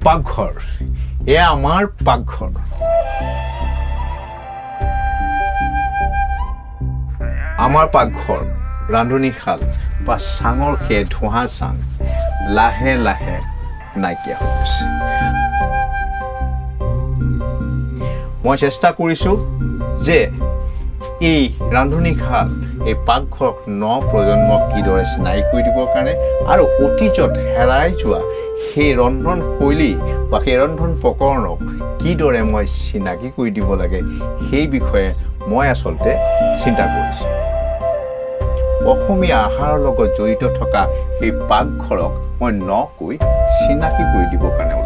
পাকঘৰ এয়া আমাৰ পাকঘৰ আমাৰ পাকঘৰ ৰান্ধনীশাল বা চাঙৰ সেই ধোঁৱা চাং লাহে লাহে নাইকিয়া হৈ গৈছে মই চেষ্টা কৰিছোঁ যে এই ৰান্ধনীশাল এই পাকঘৰক প্ৰজন্মক কিদৰে চিনাকি কৰি দিবৰ কাৰণে আৰু অতীজত হেৰাই যোৱা সেই ৰন্ধন শৈলী বা সেই ৰন্ধন প্ৰকৰণক কিদৰে মই চিনাকি কৰি দিব লাগে সেই বিষয়ে মই আচলতে চিন্তা কৰিছোঁ অসমীয়া আহাৰৰ লগত জড়িত থকা সেই পাকঘৰক মই নকৈ চিনাকি কৰি দিবৰ কাৰণে